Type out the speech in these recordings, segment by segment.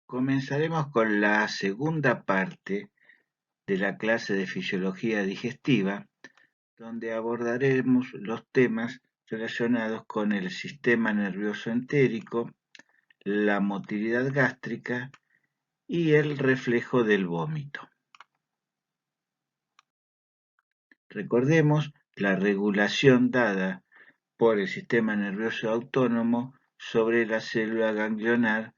Comenzaremos con la segunda parte de la clase de fisiología digestiva, donde abordaremos los temas relacionados con el sistema nervioso entérico, la motilidad gástrica y el reflejo del vómito. Recordemos la regulación dada por el sistema nervioso autónomo sobre la célula ganglionar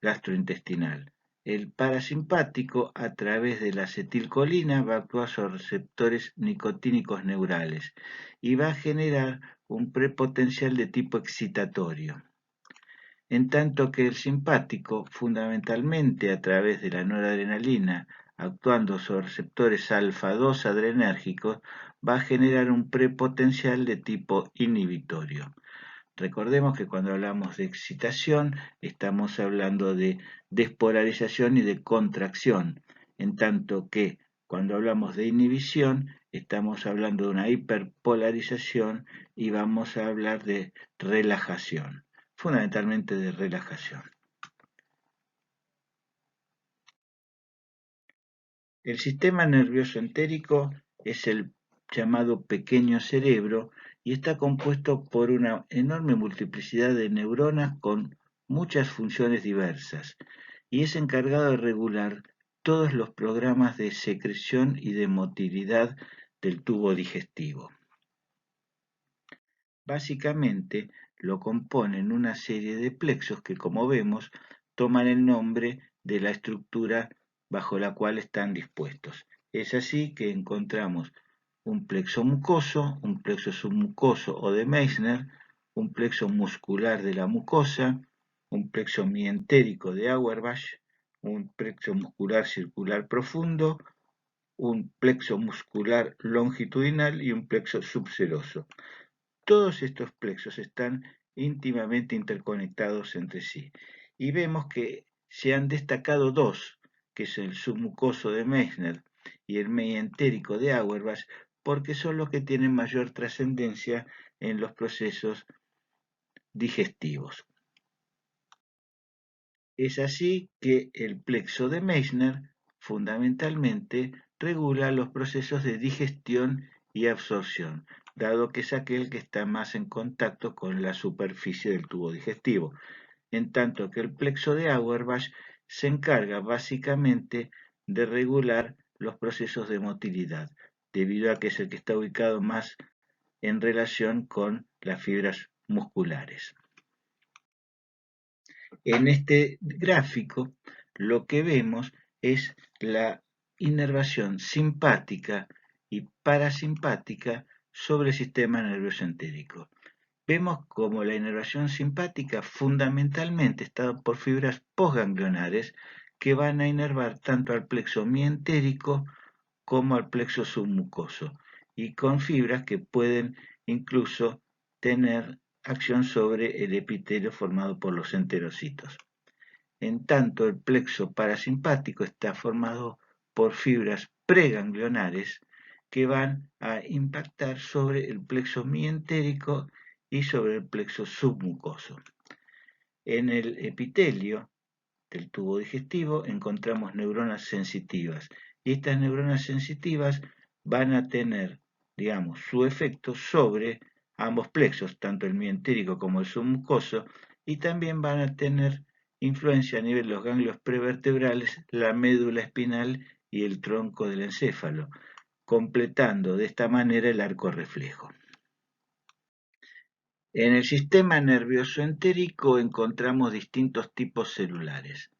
gastrointestinal. El parasimpático, a través de la acetilcolina, va a actuar sobre receptores nicotínicos neurales y va a generar un prepotencial de tipo excitatorio. En tanto que el simpático, fundamentalmente a través de la noradrenalina, actuando sobre receptores alfa-2 adrenérgicos, va a generar un prepotencial de tipo inhibitorio. Recordemos que cuando hablamos de excitación estamos hablando de despolarización y de contracción, en tanto que cuando hablamos de inhibición estamos hablando de una hiperpolarización y vamos a hablar de relajación, fundamentalmente de relajación. El sistema nervioso entérico es el llamado pequeño cerebro y está compuesto por una enorme multiplicidad de neuronas con muchas funciones diversas y es encargado de regular todos los programas de secreción y de motilidad del tubo digestivo. Básicamente lo componen una serie de plexos que, como vemos, toman el nombre de la estructura bajo la cual están dispuestos. Es así que encontramos un plexo mucoso, un plexo submucoso o de Meissner, un plexo muscular de la mucosa, un plexo mientérico de Auerbach, un plexo muscular circular profundo, un plexo muscular longitudinal y un plexo subseroso. Todos estos plexos están íntimamente interconectados entre sí y vemos que se han destacado dos, que es el submucoso de Meissner y el mientérico de Auerbach, porque son los que tienen mayor trascendencia en los procesos digestivos. Es así que el plexo de Meissner fundamentalmente regula los procesos de digestión y absorción, dado que es aquel que está más en contacto con la superficie del tubo digestivo, en tanto que el plexo de Auerbach se encarga básicamente de regular los procesos de motilidad, debido a que es el que está ubicado más en relación con las fibras musculares. En este gráfico lo que vemos es la inervación simpática y parasimpática sobre el sistema nervioso entérico. Vemos como la inervación simpática fundamentalmente está por fibras postganglionares que van a inervar tanto al plexo mientérico como al plexo submucoso y con fibras que pueden incluso tener acción sobre el epitelio formado por los enterocitos. En tanto, el plexo parasimpático está formado por fibras preganglionares que van a impactar sobre el plexo mientérico y sobre el plexo submucoso. En el epitelio del tubo digestivo encontramos neuronas sensitivas y estas neuronas sensitivas van a tener, digamos, su efecto sobre ambos plexos, tanto el mientérico como el submucoso, y también van a tener influencia a nivel de los ganglios prevertebrales, la médula espinal y el tronco del encéfalo, completando de esta manera el arco reflejo. En el sistema nervioso entérico encontramos distintos tipos celulares.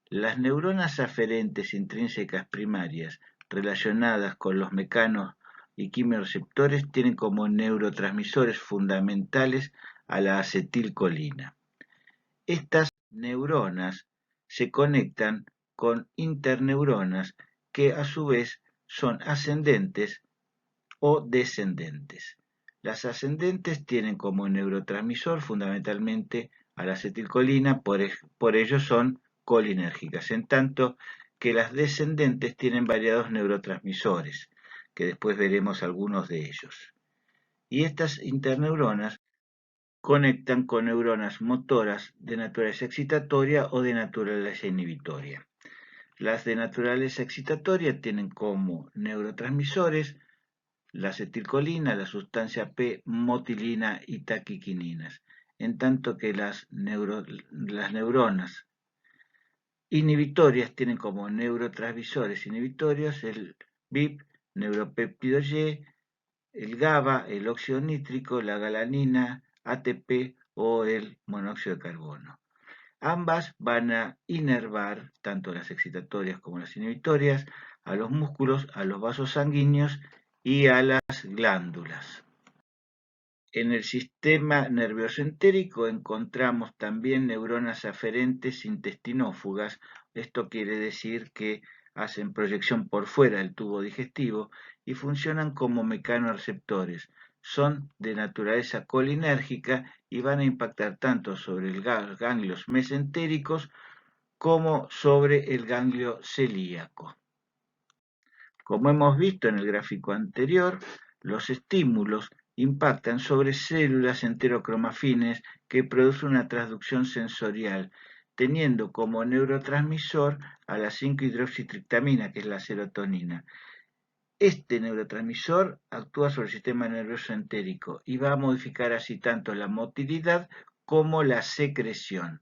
Las neuronas aferentes intrínsecas primarias relacionadas con los mecanos y quimioreceptores tienen como neurotransmisores fundamentales a la acetilcolina. Estas neuronas se conectan con interneuronas que a su vez son ascendentes o descendentes. Las ascendentes tienen como neurotransmisor fundamentalmente a la acetilcolina, por ello son colinérgicas, en tanto que las descendentes tienen variados neurotransmisores, que después veremos algunos de ellos. Y estas interneuronas conectan con neuronas motoras de naturaleza excitatoria o de naturaleza inhibitoria. Las de naturaleza excitatoria tienen como neurotransmisores la acetilcolina, la sustancia P, motilina y taquiquininas, en tanto que las neuronas inhibitorias tienen como neurotransmisores inhibitorios el BIP, neuropéptido Y, el GABA, el óxido nítrico, la galanina, ATP o el monóxido de carbono. Ambas van a inervar, tanto las excitatorias como las inhibitorias, a los músculos, a los vasos sanguíneos y a las glándulas. En el sistema nervioso entérico encontramos también neuronas aferentes intestinófugas. Esto quiere decir que hacen proyección por fuera del tubo digestivo y funcionan como mecanorreceptores. Son de naturaleza colinérgica y van a impactar tanto sobre los ganglios mesentéricos como sobre el ganglio celíaco. Como hemos visto en el gráfico anterior, los estímulos impactan sobre células enterocromafines que producen una transducción sensorial, teniendo como neurotransmisor a la 5-hidroxitriptamina, que es la serotonina. Este neurotransmisor actúa sobre el sistema nervioso entérico y va a modificar así tanto la motilidad como la secreción.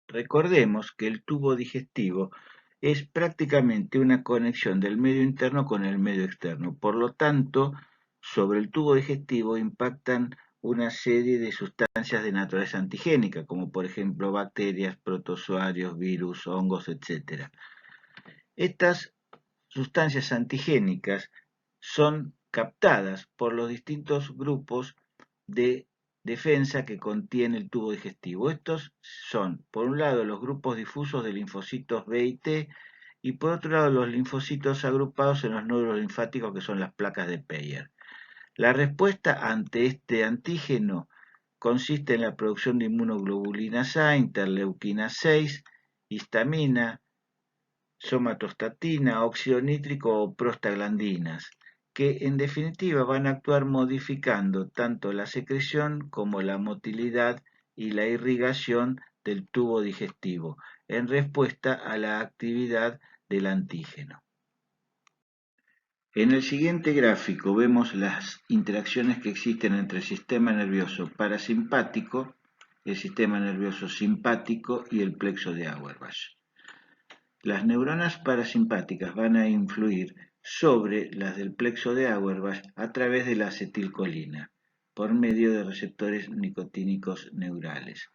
Recordemos que el tubo digestivo es prácticamente una conexión del medio interno con el medio externo. Por lo tanto, sobre el tubo digestivo impactan una serie de sustancias de naturaleza antigénica, como por ejemplo bacterias, protozoarios, virus, hongos, etc. Estas sustancias antigénicas son captadas por los distintos grupos de defensa que contiene el tubo digestivo. Estos son, por un lado, los grupos difusos de linfocitos B y T, y por otro lado, los linfocitos agrupados en los nódulos linfáticos, que son las placas de Peyer. La respuesta ante este antígeno consiste en la producción de inmunoglobulinas A, interleuquina 6, histamina, somatostatina, óxido nítrico o prostaglandinas, que en definitiva van a actuar modificando tanto la secreción como la motilidad y la irrigación del tubo digestivo en respuesta a la actividad del antígeno. En el siguiente gráfico vemos las interacciones que existen entre el sistema nervioso parasimpático, el sistema nervioso simpático y el plexo de Auerbach. Las neuronas parasimpáticas van a influir sobre las del plexo de Auerbach a través de la acetilcolina, por medio de receptores nicotínicos neurales.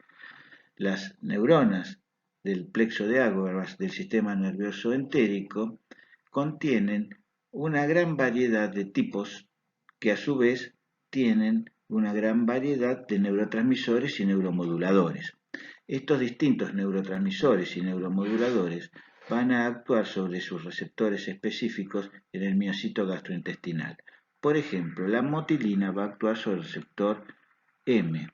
Las neuronas del plexo de Auerbach del sistema nervioso entérico contienen una gran variedad de tipos que a su vez tienen una gran variedad de neurotransmisores y neuromoduladores. Estos distintos neurotransmisores y neuromoduladores van a actuar sobre sus receptores específicos en el miocito gastrointestinal. Por ejemplo, la motilina va a actuar sobre el receptor M.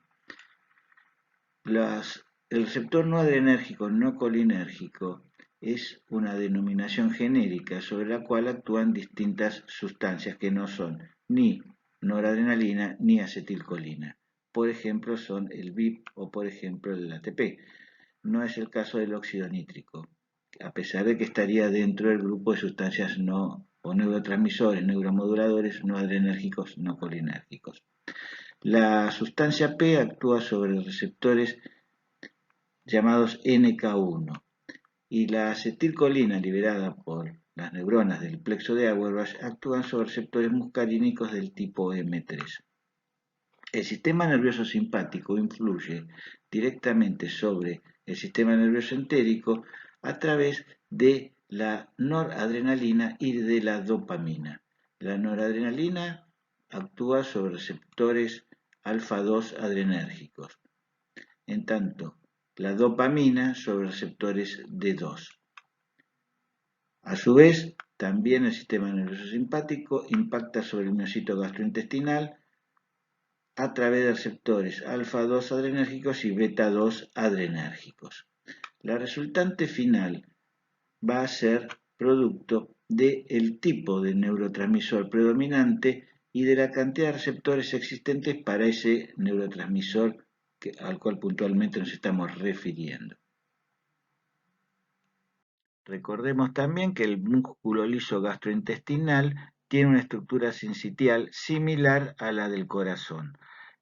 El receptor no adrenérgico no colinérgico es una denominación genérica sobre la cual actúan distintas sustancias que no son ni noradrenalina ni acetilcolina. Por ejemplo, son el BIP o por ejemplo el ATP. No es el caso del óxido nítrico, a pesar de que estaría dentro del grupo de sustancias no o neurotransmisores, neuromoduladores no adrenérgicos no colinérgicos. La sustancia P actúa sobre receptores llamados NK1 y la acetilcolina liberada por las neuronas del plexo de Auerbach actúan sobre receptores muscarínicos del tipo M3. El sistema nervioso simpático influye directamente sobre el sistema nervioso entérico a través de la noradrenalina y de la dopamina. La noradrenalina actúa sobre receptores alfa-2 adrenérgicos, en tanto la dopamina sobre receptores D2. A su vez, también el sistema nervioso simpático impacta sobre el miocito gastrointestinal a través de receptores alfa-2 adrenérgicos y beta-2 adrenérgicos. La resultante final va a ser producto del tipo de neurotransmisor predominante y de la cantidad de receptores existentes para ese neurotransmisor al cual puntualmente nos estamos refiriendo. Recordemos también que el músculo liso gastrointestinal tiene una estructura sincitial similar a la del corazón.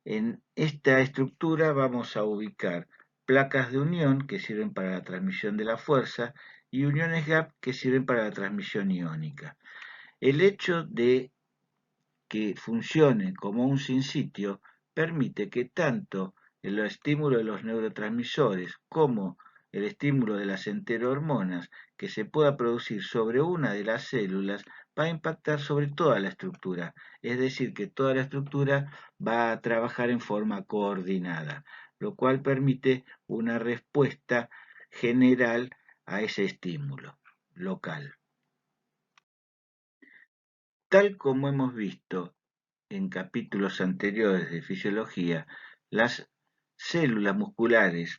En esta estructura vamos a ubicar placas de unión que sirven para la transmisión de la fuerza y uniones gap que sirven para la transmisión iónica. El hecho de que funcione como un sinsitio permite que tanto el estímulo de los neurotransmisores como el estímulo de las enterohormonas que se pueda producir sobre una de las células va a impactar sobre toda la estructura, es decir, que toda la estructura va a trabajar en forma coordinada, lo cual permite una respuesta general a ese estímulo local. Tal como hemos visto en capítulos anteriores de fisiología, las células musculares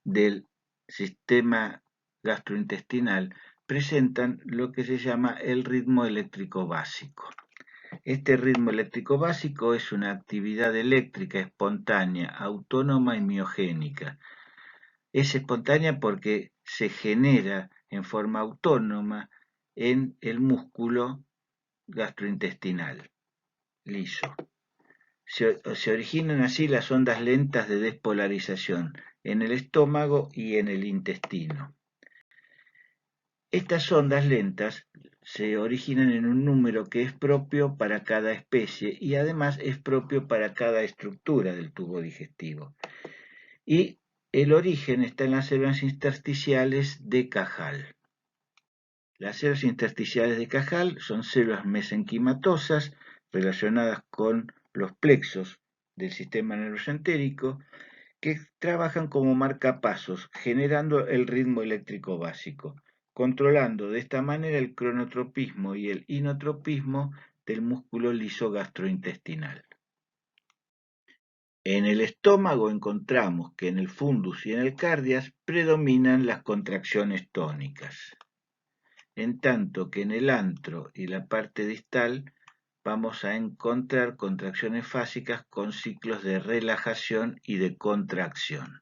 del sistema gastrointestinal presentan lo que se llama el ritmo eléctrico básico. Este ritmo eléctrico básico es una actividad eléctrica espontánea, autónoma y miogénica. Es espontánea porque se genera en forma autónoma en el músculo gastrointestinal liso. Se originan así las ondas lentas de despolarización en el estómago y en el intestino. Estas ondas lentas se originan en un número que es propio para cada especie y además es propio para cada estructura del tubo digestivo. Y el origen está en las células intersticiales de Cajal. Las células intersticiales de Cajal son células mesenquimatosas relacionadas con los plexos del sistema nervioso entérico que trabajan como marcapasos, generando el ritmo eléctrico básico, controlando de esta manera el cronotropismo y el inotropismo del músculo liso gastrointestinal. En el estómago encontramos que en el fundus y en el cardias predominan las contracciones tónicas, en tanto que en el antro y la parte distal vamos a encontrar contracciones fásicas con ciclos de relajación y de contracción.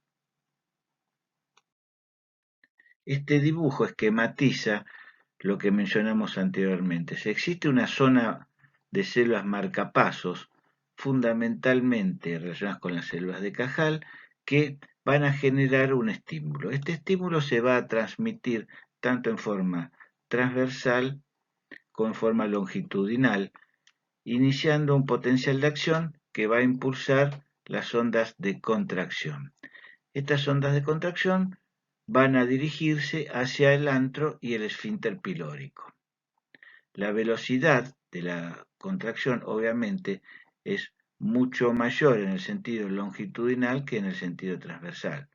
Este dibujo esquematiza lo que mencionamos anteriormente. Si existe una zona de células marcapasos, fundamentalmente relacionadas con las células de Cajal, que van a generar un estímulo. Este estímulo se va a transmitir tanto en forma transversal como en forma longitudinal, iniciando un potencial de acción que va a impulsar las ondas de contracción. Estas ondas de contracción van a dirigirse hacia el antro y el esfínter pilórico. La velocidad de la contracción obviamente es mucho mayor en el sentido longitudinal que en el sentido transversal.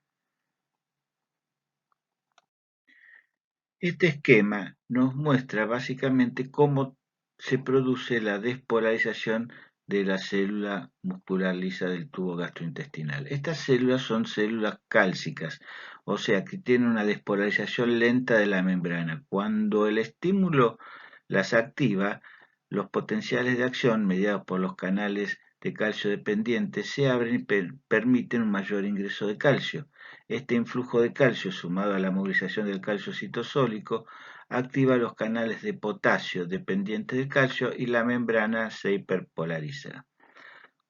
Este esquema nos muestra básicamente cómo se produce la despolarización de la célula muscular lisa del tubo gastrointestinal. Estas células son células cálcicas, o sea que tienen una despolarización lenta de la membrana. Cuando el estímulo las activa, los potenciales de acción mediados por los canales de calcio dependientes se abren y permiten un mayor ingreso de calcio. Este influjo de calcio, sumado a la movilización del calcio citosólico, activa los canales de potasio dependientes del calcio y la membrana se hiperpolariza.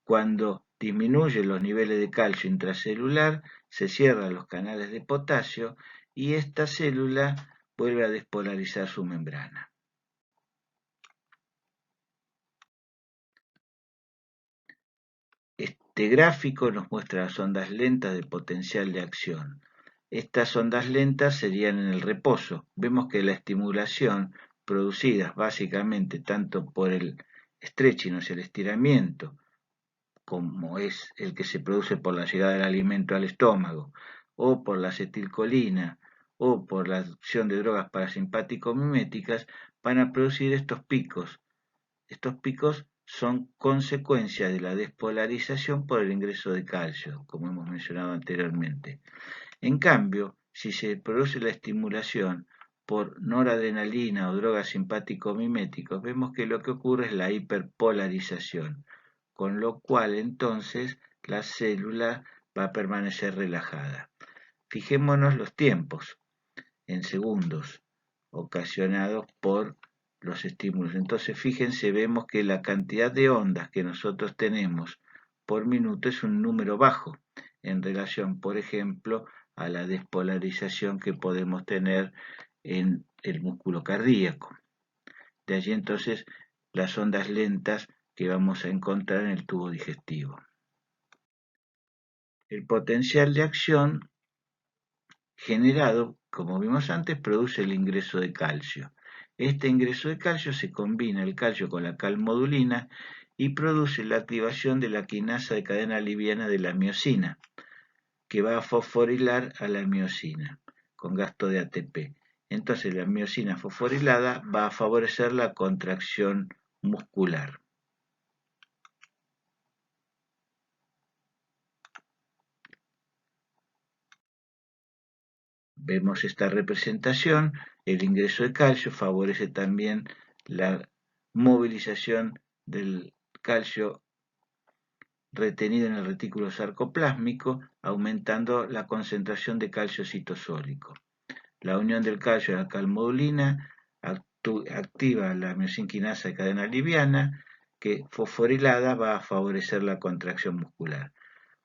Cuando disminuyen los niveles de calcio intracelular, se cierran los canales de potasio y esta célula vuelve a despolarizar su membrana. Este gráfico nos muestra las ondas lentas de potencial de acción. Estas ondas lentas serían en el reposo. Vemos que la estimulación producida básicamente tanto por el stretching, o sea, el estiramiento, como es el que se produce por la llegada del alimento al estómago, o por la acetilcolina, o por la acción de drogas parasimpático-miméticas, van a producir estos picos. Estos picos son consecuencia de la despolarización por el ingreso de calcio, como hemos mencionado anteriormente. En cambio, si se produce la estimulación por noradrenalina o drogas simpático-miméticos, vemos que lo que ocurre es la hiperpolarización, con lo cual entonces la célula va a permanecer relajada. Fijémonos los tiempos en segundos ocasionados por los estímulos. Entonces, fíjense, vemos que la cantidad de ondas que nosotros tenemos por minuto es un número bajo en relación, por ejemplo, a la despolarización que podemos tener en el músculo cardíaco. De allí entonces las ondas lentas que vamos a encontrar en el tubo digestivo. El potencial de acción generado, como vimos antes, produce el ingreso de calcio. Este ingreso de calcio se combina el calcio con la calmodulina y produce la activación de la quinasa de cadena liviana de la miosina, que va a fosforilar a la miosina con gasto de ATP. Entonces la miosina fosforilada va a favorecer la contracción muscular. Vemos esta representación, el ingreso de calcio favorece también la movilización del calcio retenido en el retículo sarcoplásmico, aumentando la concentración de calcio citosólico. La unión del calcio a la calmodulina activa la miosinquinasa de cadena liviana, que fosforilada va a favorecer la contracción muscular.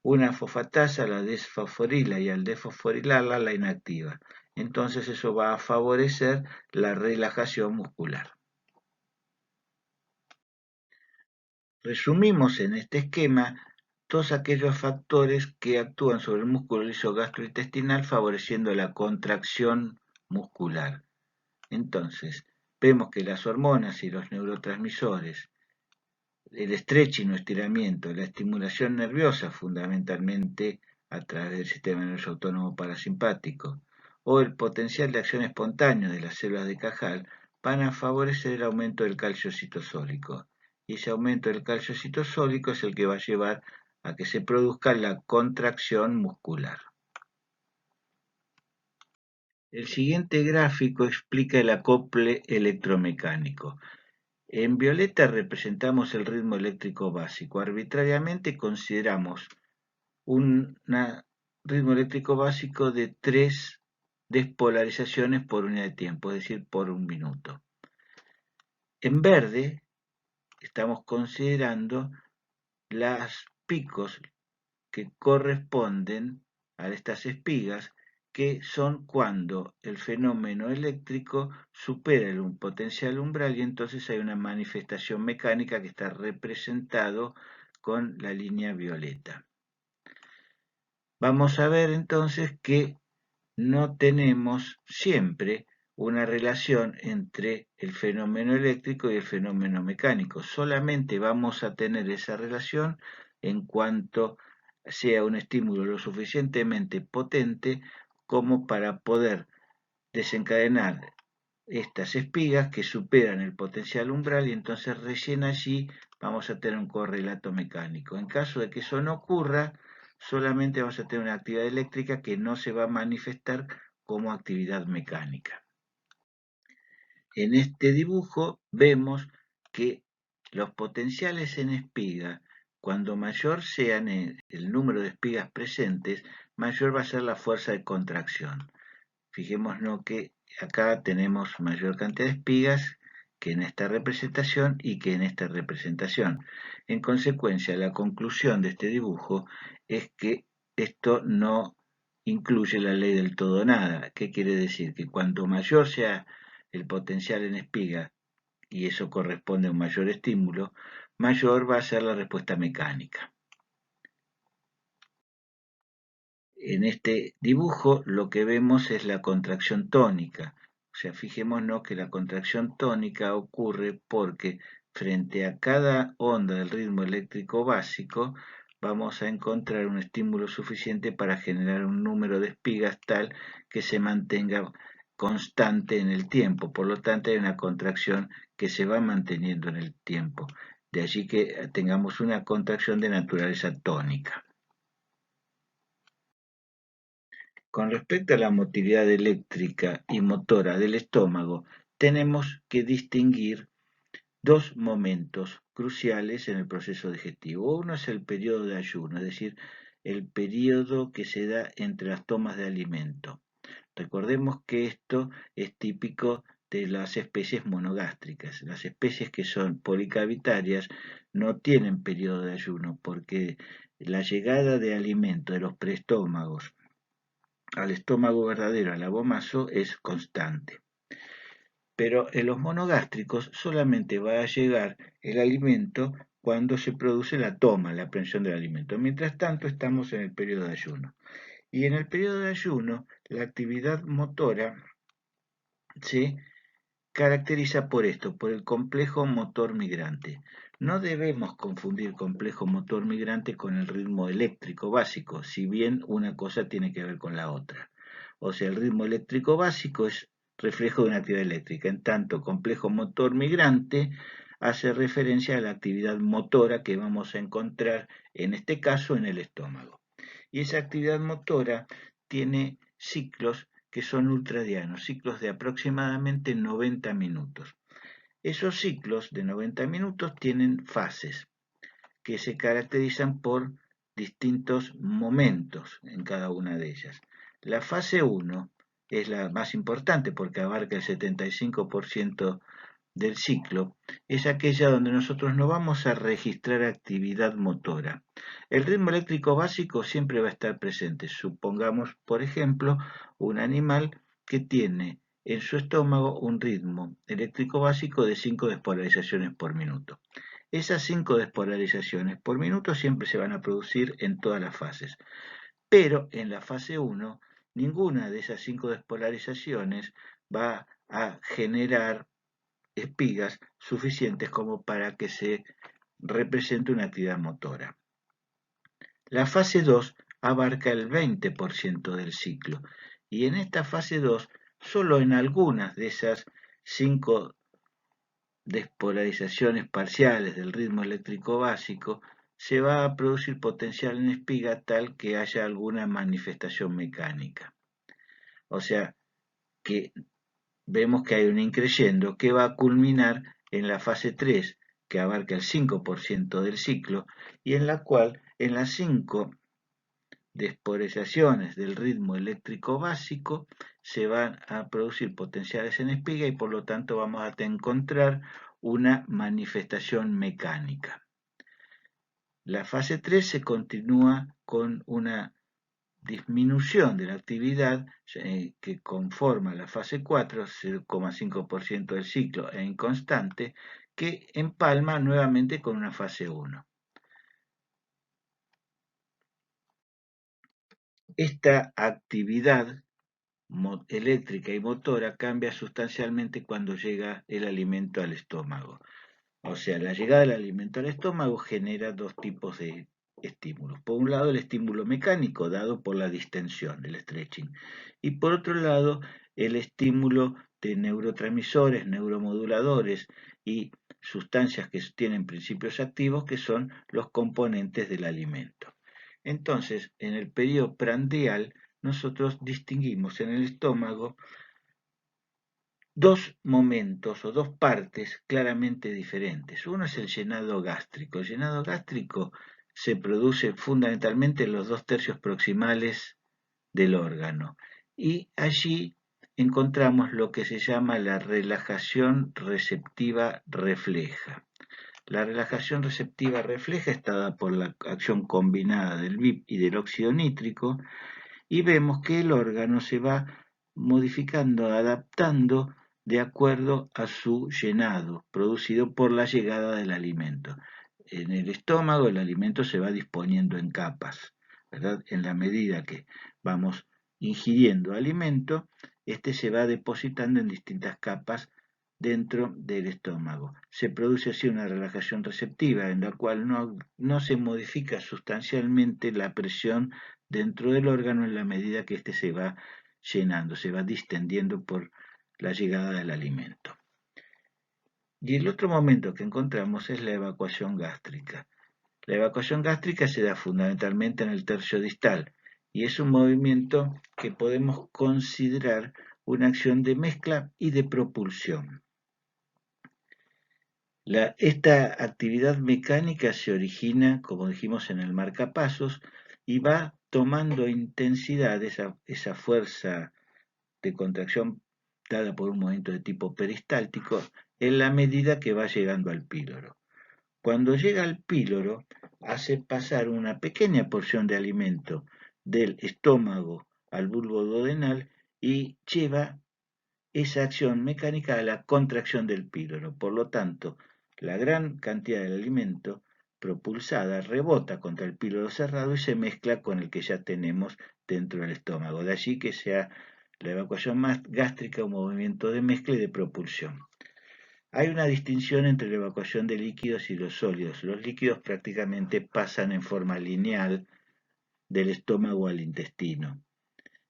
Una fosfatasa la desfosforila y al desfosforilarla la inactiva. Entonces eso va a favorecer la relajación muscular. Resumimos en este esquema todos aquellos factores que actúan sobre el músculo liso gastrointestinal favoreciendo la contracción muscular. Entonces, vemos que las hormonas y los neurotransmisores, el stretching o estiramiento, la estimulación nerviosa fundamentalmente a través del sistema nervioso autónomo parasimpático o el potencial de acción espontáneo de las células de Cajal van a favorecer el aumento del calcio citosólico. Y ese aumento del calcio citosólico es el que va a llevar a que se produzca la contracción muscular. El siguiente gráfico explica el acople electromecánico. En violeta representamos el ritmo eléctrico básico. Arbitrariamente consideramos un ritmo eléctrico básico de 3 despolarizaciones por unidad de tiempo, es decir, por un minuto. En verde estamos considerando los picos que corresponden a estas espigas, que son cuando el fenómeno eléctrico supera el potencial umbral y entonces hay una manifestación mecánica que está representado con la línea violeta. Vamos a ver entonces que no tenemos siempre una relación entre el fenómeno eléctrico y el fenómeno mecánico. Solamente vamos a tener esa relación en cuanto sea un estímulo lo suficientemente potente como para poder desencadenar estas espigas que superan el potencial umbral y entonces recién allí vamos a tener un correlato mecánico. En caso de que eso no ocurra, solamente vamos a tener una actividad eléctrica que no se va a manifestar como actividad mecánica. En este dibujo vemos que los potenciales en espiga, cuando mayor sean el número de espigas presentes, mayor va a ser la fuerza de contracción. Fijémonos que acá tenemos mayor cantidad de espigas que en esta representación y que en esta representación. En consecuencia, la conclusión de este dibujo es que esto no incluye la ley del todo o nada. ¿Qué quiere decir? Que cuanto mayor sea el potencial en espiga, y eso corresponde a un mayor estímulo, mayor va a ser la respuesta mecánica. En este dibujo lo que vemos es la contracción tónica. O sea, fijémonos que la contracción tónica ocurre porque frente a cada onda del ritmo eléctrico básico vamos a encontrar un estímulo suficiente para generar un número de espigas tal que se mantenga constante en el tiempo. Por lo tanto, hay una contracción que se va manteniendo en el tiempo. De allí que tengamos una contracción de naturaleza tónica. Con respecto a la motilidad eléctrica y motora del estómago, tenemos que distinguir dos momentos cruciales en el proceso digestivo. Uno es el periodo de ayuno, es decir, el periodo que se da entre las tomas de alimento. Recordemos que esto es típico de las especies monogástricas. Las especies que son policavitarias no tienen periodo de ayuno porque la llegada de alimento de los preestómagos al estómago verdadero, al abomazo, es constante. Pero en los monogástricos solamente va a llegar el alimento cuando se produce la toma, la aprehensión del alimento. Mientras tanto, estamos en el periodo de ayuno. Y en el periodo de ayuno, la actividad motora se caracteriza por esto, por el complejo motor migrante. No debemos confundir complejo motor migrante con el ritmo eléctrico básico, si bien una cosa tiene que ver con la otra. O sea, el ritmo eléctrico básico es reflejo de una actividad eléctrica, en tanto complejo motor migrante hace referencia a la actividad motora que vamos a encontrar, en este caso, en el estómago. Y esa actividad motora tiene ciclos que son ultradianos, ciclos de aproximadamente 90 minutos. Esos ciclos de 90 minutos tienen fases que se caracterizan por distintos momentos en cada una de ellas. La fase 1 es la más importante porque abarca el 75% del ciclo, es aquella donde nosotros no vamos a registrar actividad motora. El ritmo eléctrico básico siempre va a estar presente. Supongamos, por ejemplo, un animal que tiene en su estómago un ritmo eléctrico básico de 5 despolarizaciones por minuto. Esas 5 despolarizaciones por minuto siempre se van a producir en todas las fases. Pero en la fase 1, ninguna de esas 5 despolarizaciones va a generar espigas suficientes como para que se represente una actividad motora. La fase 2 abarca el 20% del ciclo y en esta fase 2 solo en algunas de esas 5 despolarizaciones parciales del ritmo eléctrico básico se va a producir potencial en espiga tal que haya alguna manifestación mecánica. O sea que vemos que hay un increyendo que va a culminar en la fase 3, que abarca el 5% del ciclo, y en la cual en las 5 despolarizaciones del ritmo eléctrico básico se van a producir potenciales en espiga y por lo tanto vamos a encontrar una manifestación mecánica. La fase 3 se continúa con una disminución de la actividad que conforma la fase 4, 0,5% del ciclo e inconstante, que empalma nuevamente con una fase 1. Esta actividad eléctrica y motora cambia sustancialmente cuando llega el alimento al estómago. O sea, la llegada del alimento al estómago genera dos tipos de estímulos. Por un lado, el estímulo mecánico dado por la distensión, el stretching. Y por otro lado, el estímulo de neurotransmisores, neuromoduladores y sustancias que tienen principios activos que son los componentes del alimento. Entonces, en el periodo prandial, nosotros distinguimos en el estómago dos momentos o dos partes claramente diferentes. Uno es el llenado gástrico. El llenado gástrico se produce fundamentalmente en los 2/3 proximales del órgano y allí encontramos lo que se llama la relajación receptiva refleja. La relajación receptiva refleja está dada por la acción combinada del VIP y del óxido nítrico y vemos que el órgano se va modificando, adaptando de acuerdo a su llenado, producido por la llegada del alimento. En el estómago el alimento se va disponiendo en capas, ¿verdad? En la medida que vamos ingiriendo alimento, este se va depositando en distintas capas dentro del estómago. Se produce así una relajación receptiva en la cual no se modifica sustancialmente la presión dentro del órgano en la medida que éste se va llenando, se va distendiendo por la llegada del alimento. Y el otro momento que encontramos es la evacuación gástrica. La evacuación gástrica se da fundamentalmente en el tercio distal y es un movimiento que podemos considerar una acción de mezcla y de propulsión. Esta actividad mecánica se origina, como dijimos, en el marcapasos y va tomando intensidad, esa fuerza de contracción dada por un movimiento de tipo peristáltico, en la medida que va llegando al píloro. Cuando llega al píloro, hace pasar una pequeña porción de alimento del estómago al bulbo duodenal y lleva esa acción mecánica a la contracción del píloro. Por lo tanto, la gran cantidad del alimento propulsada rebota contra el píloro cerrado y se mezcla con el que ya tenemos dentro del estómago. De allí que sea la evacuación gástrica un movimiento de mezcla y de propulsión. Hay una distinción entre la evacuación de líquidos y los sólidos. Los líquidos prácticamente pasan en forma lineal del estómago al intestino.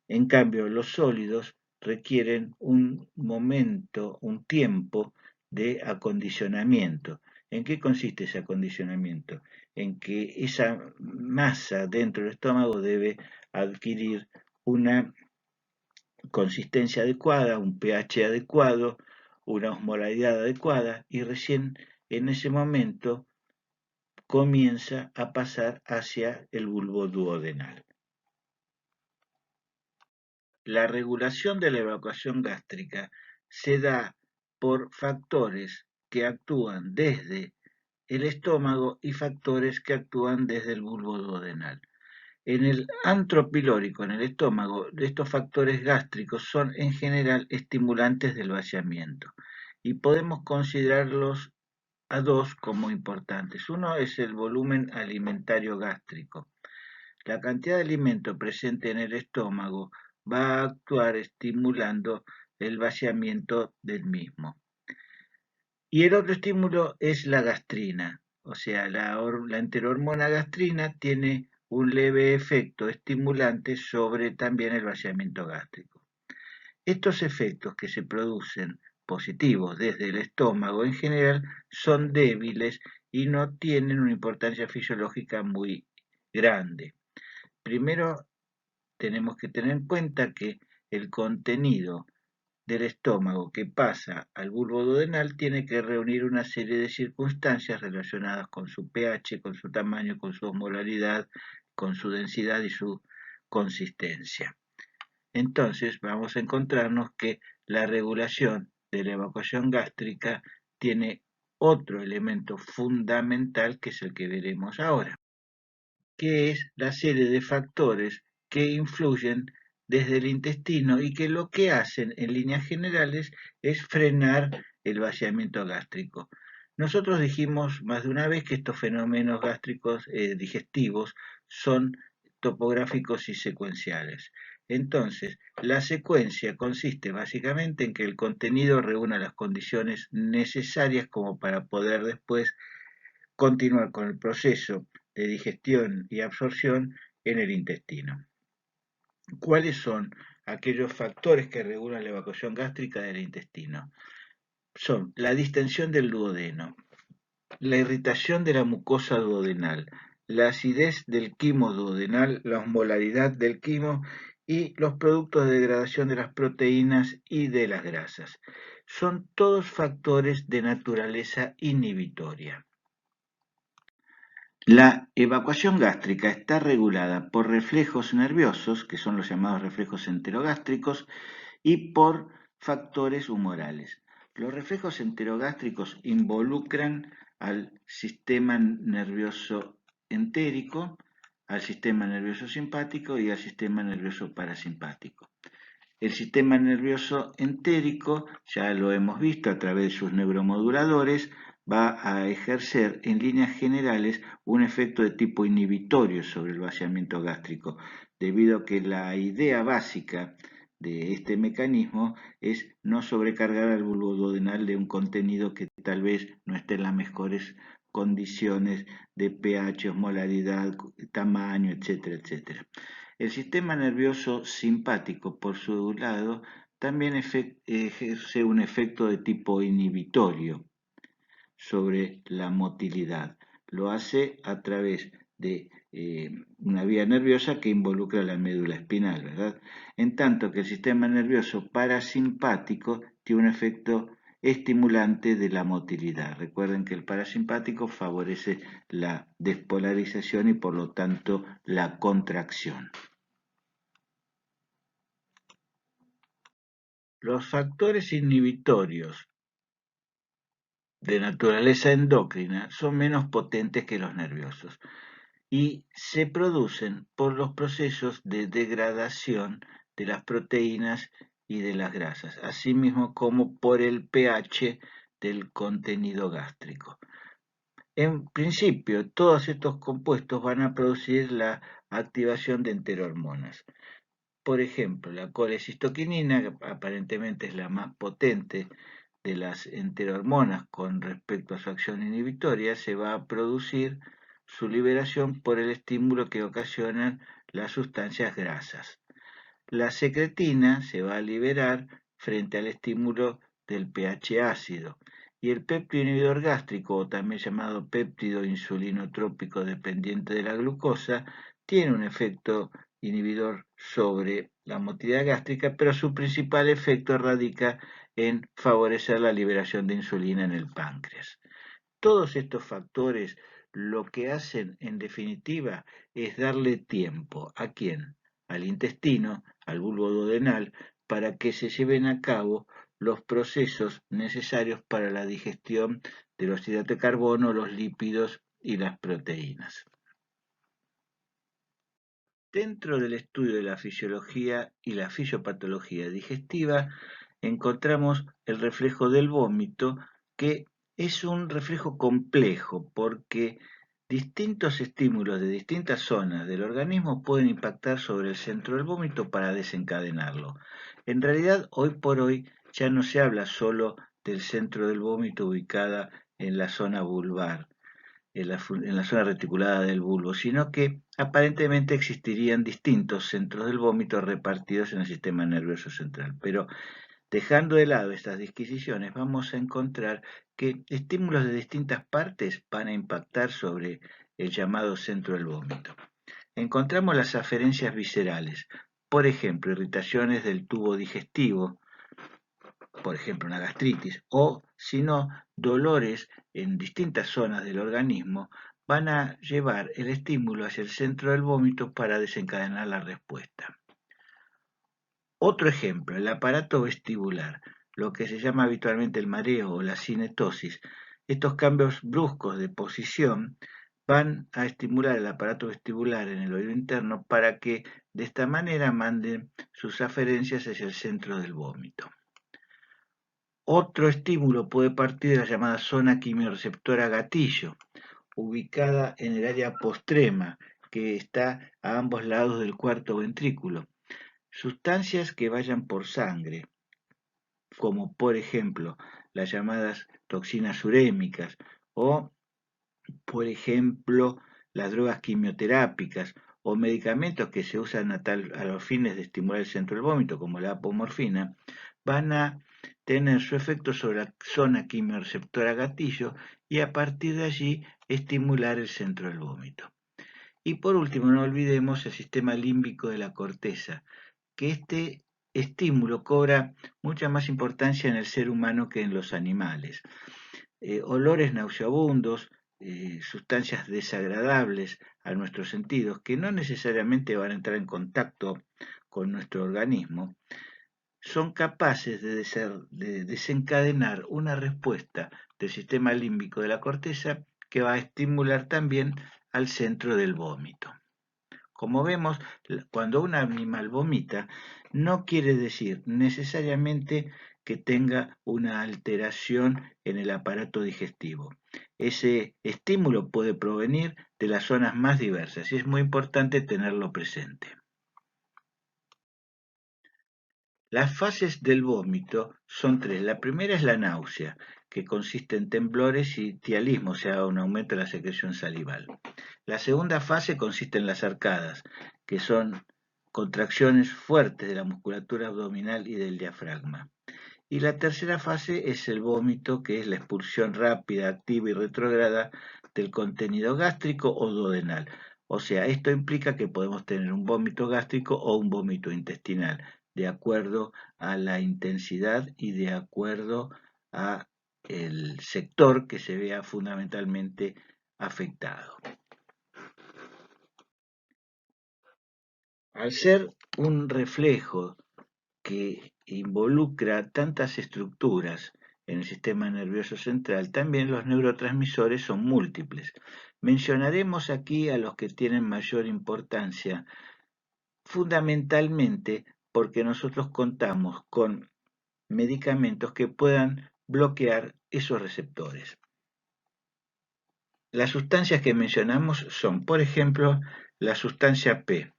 En cambio, los sólidos requieren un momento, un tiempo de acondicionamiento. ¿En qué consiste ese acondicionamiento? En que esa masa dentro del estómago debe adquirir una consistencia adecuada, un pH adecuado, una osmolaridad adecuada y recién en ese momento comienza a pasar hacia el bulbo duodenal. La regulación de la evacuación gástrica se da por factores que actúan desde el estómago y factores que actúan desde el bulbo duodenal. En el antro pilórico, en el estómago, estos factores gástricos son en general estimulantes del vaciamiento y podemos considerarlos a dos como importantes. Uno es el volumen alimentario gástrico. La cantidad de alimento presente en el estómago va a actuar estimulando el vaciamiento del mismo. Y el otro estímulo es la gastrina, o sea, la enterohormona gastrina tiene un leve efecto estimulante sobre también el vaciamiento gástrico. Estos efectos que se producen positivos desde el estómago en general son débiles y no tienen una importancia fisiológica muy grande. Primero tenemos que tener en cuenta que el contenido del estómago que pasa al bulbo duodenal tiene que reunir una serie de circunstancias relacionadas con su pH, con su tamaño, con su osmolaridad, con su densidad y su consistencia. Entonces vamos a encontrarnos que la regulación de la evacuación gástrica tiene otro elemento fundamental que es el que veremos ahora, que es la serie de factores que influyen desde el intestino y que lo que hacen en líneas generales es frenar el vaciamiento gástrico. Nosotros dijimos más de una vez que estos fenómenos gástricos digestivos son topográficos y secuenciales. Entonces, la secuencia consiste básicamente en que el contenido reúna las condiciones necesarias como para poder después continuar con el proceso de digestión y absorción en el intestino. ¿Cuáles son aquellos factores que regulan la evacuación gástrica del intestino? Son la distensión del duodeno, la irritación de la mucosa duodenal, la acidez del quimo duodenal, la osmolaridad del quimo y los productos de degradación de las proteínas y de las grasas. Son todos factores de naturaleza inhibitoria. La evacuación gástrica está regulada por reflejos nerviosos, que son los llamados reflejos enterogástricos, y por factores humorales. Los reflejos enterogástricos involucran al sistema nervioso entérico, al sistema nervioso simpático y al sistema nervioso parasimpático. El sistema nervioso entérico, ya lo hemos visto a través de sus neuromoduladores, va a ejercer en líneas generales un efecto de tipo inhibitorio sobre el vaciamiento gástrico, debido a que la idea básica de este mecanismo es no sobrecargar al bulbo duodenal de un contenido que tal vez no esté en las mejores condiciones de pH, osmolaridad, tamaño, etcétera, etcétera. El sistema nervioso simpático, por su lado, también ejerce un efecto de tipo inhibitorio sobre la motilidad. Lo hace a través de una vía nerviosa que involucra la médula espinal, ¿verdad? En tanto que el sistema nervioso parasimpático tiene un efecto estimulante de la motilidad. Recuerden que el parasimpático favorece la despolarización y por lo tanto la contracción. Los factores inhibitorios de naturaleza endocrina son menos potentes que los nerviosos y se producen por los procesos de degradación de las proteínas y de las grasas, así mismo como por el pH del contenido gástrico. En principio, todos estos compuestos van a producir la activación de enterohormonas. Por ejemplo, la colecistoquinina, que aparentemente es la más potente de las enterohormonas con respecto a su acción inhibitoria, se va a producir su liberación por el estímulo que ocasionan las sustancias grasas. La secretina se va a liberar frente al estímulo del pH ácido y el péptido inhibidor gástrico, o también llamado péptido insulinotrópico dependiente de la glucosa, tiene un efecto inhibidor sobre la motilidad gástrica, pero su principal efecto radica en favorecer la liberación de insulina en el páncreas. Todos estos factores lo que hacen en definitiva es darle tiempo. ¿A quién? Al intestino, al bulbo duodenal, para que se lleven a cabo los procesos necesarios para la digestión de los hidratos de carbono, los lípidos y las proteínas. Dentro del estudio de la fisiología y la fisiopatología digestiva encontramos el reflejo del vómito, que es un reflejo complejo porque distintos estímulos de distintas zonas del organismo pueden impactar sobre el centro del vómito para desencadenarlo. En realidad, hoy por hoy ya no se habla solo del centro del vómito ubicada en la zona vulvar, en la zona reticulada del bulbo, sino que aparentemente existirían distintos centros del vómito repartidos en el sistema nervioso central. Pero dejando de lado estas disquisiciones, vamos a encontrar que estímulos de distintas partes van a impactar sobre el llamado centro del vómito. Encontramos las aferencias viscerales, por ejemplo, irritaciones del tubo digestivo, por ejemplo, una gastritis, o si no, dolores en distintas zonas del organismo, van a llevar el estímulo hacia el centro del vómito para desencadenar la respuesta. Otro ejemplo, el aparato vestibular, lo que se llama habitualmente el mareo o la cinetosis. Estos cambios bruscos de posición van a estimular el aparato vestibular en el oído interno para que de esta manera manden sus aferencias hacia el centro del vómito. Otro estímulo puede partir de la llamada zona quimiorreceptora gatillo, ubicada en el área postrema, que está a ambos lados del cuarto ventrículo. Sustancias que vayan por sangre, como por ejemplo las llamadas toxinas urémicas o por ejemplo las drogas quimioterápicas o medicamentos que se usan a los fines de estimular el centro del vómito, como la apomorfina, van a tener su efecto sobre la zona quimiorreceptora gatillo y a partir de allí estimular el centro del vómito. Y por último, no olvidemos el sistema límbico de la corteza, que este estímulo cobra mucha más importancia en el ser humano que en los animales. Olores nauseabundos, sustancias desagradables a nuestros sentidos, que no necesariamente van a entrar en contacto con nuestro organismo, son capaces de desencadenar una respuesta del sistema límbico de la corteza que va a estimular también al centro del vómito. Como vemos, cuando un animal vomita, no quiere decir necesariamente que tenga una alteración en el aparato digestivo. Ese estímulo puede provenir de las zonas más diversas y es muy importante tenerlo presente. Las fases del vómito son tres. La primera es la náusea, que consiste en temblores y tialismo, o sea, un aumento de la secreción salival. La segunda fase consiste en las arcadas, que son contracciones fuertes de la musculatura abdominal y del diafragma. Y la tercera fase es el vómito, que es la expulsión rápida, activa y retrógrada del contenido gástrico o duodenal. O sea, esto implica que podemos tener un vómito gástrico o un vómito intestinal, de acuerdo a la intensidad y de acuerdo a el sector que se vea fundamentalmente afectado. Al ser un reflejo que involucra tantas estructuras en el sistema nervioso central, también los neurotransmisores son múltiples. Mencionaremos aquí a los que tienen mayor importancia, fundamentalmente porque nosotros contamos con medicamentos que puedan bloquear esos receptores. Las sustancias que mencionamos son, por ejemplo, la sustancia P.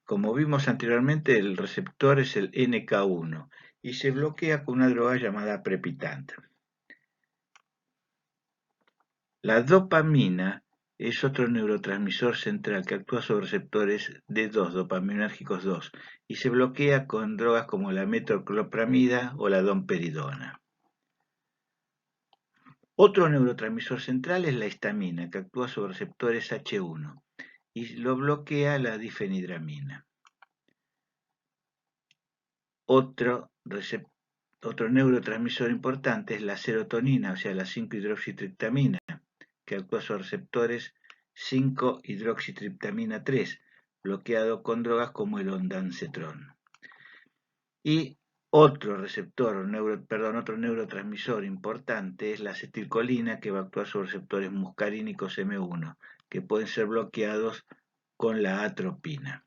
Como vimos anteriormente, el receptor es el NK1 y se bloquea con una droga llamada Prepitant. La dopamina es otro neurotransmisor central que actúa sobre receptores D2, dopaminérgicos 2, y se bloquea con drogas como la metoclopramida o la domperidona. Otro neurotransmisor central es la histamina, que actúa sobre receptores H1 y lo bloquea la difenidramina. Otro neurotransmisor importante es la serotonina, o sea, la 5-hidroxitriptamina, que actúa sobre receptores 5-hidroxitriptamina 3, bloqueado con drogas como el ondansetron. Y otro neurotransmisor importante es la acetilcolina, que va a actuar sobre receptores muscarínicos M1, que pueden ser bloqueados con la atropina.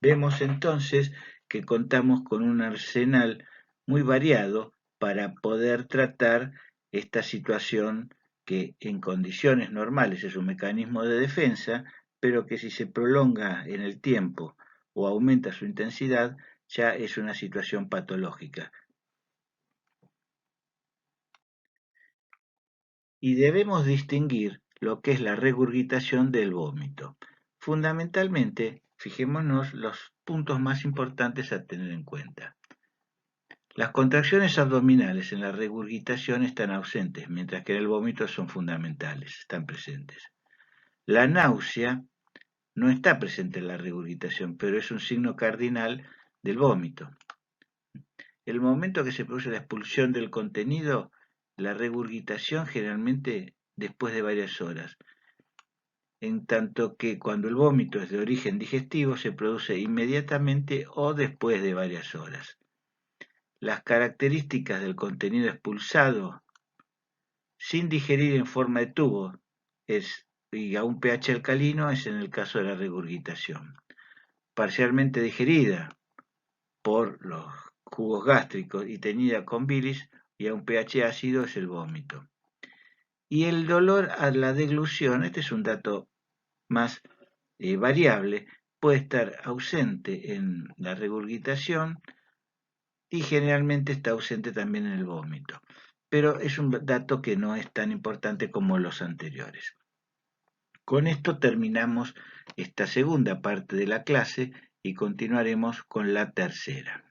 Vemos entonces que contamos con un arsenal muy variado para poder tratar esta situación que en condiciones normales es un mecanismo de defensa, pero que si se prolonga en el tiempo o aumenta su intensidad, ya es una situación patológica. Y debemos distinguir lo que es la regurgitación del vómito. Fundamentalmente, fijémonos los puntos más importantes a tener en cuenta. Las contracciones abdominales en la regurgitación están ausentes, mientras que en el vómito son fundamentales, están presentes. La náusea no está presente en la regurgitación, pero es un signo cardinal del vómito. El momento que se produce la expulsión del contenido, la regurgitación generalmente después de varias horas, en tanto que cuando el vómito es de origen digestivo se produce inmediatamente o después de varias horas. Las características del contenido expulsado sin digerir en forma de tubo y a un pH alcalino es en el caso de la regurgitación. Parcialmente digerida por los jugos gástricos y teñida con bilis y a un pH ácido es el vómito. Y el dolor a la deglución, este es un dato más variable, puede estar ausente en la regurgitación y generalmente está ausente también en el vómito, pero es un dato que no es tan importante como los anteriores. Con esto terminamos esta segunda parte de la clase y continuaremos con la tercera.